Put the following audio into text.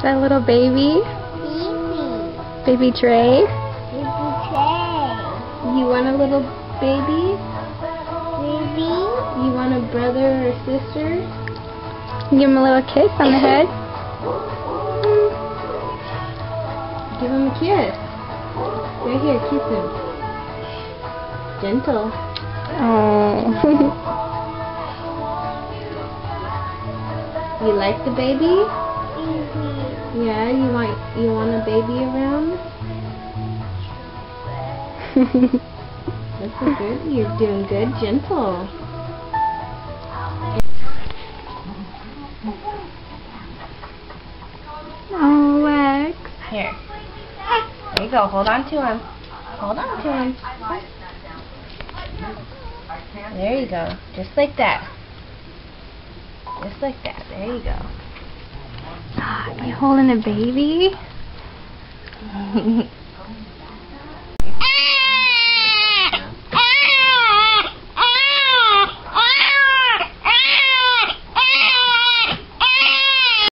that little baby? Baby. Baby Trey? Baby Trey. You want a little baby? Baby. You want a brother or sister? Give him a little kiss on the head. Give him a kiss. Right here, kiss him. Gentle. Oh. You like the baby? Baby. Yeah, you want a baby around? That's so good. You're doing good. Gentle. Oh, Lex. Here. There you go. Hold on to him. Hold on to him. There you go. Just like that. Just like that. There you go. You holding a baby?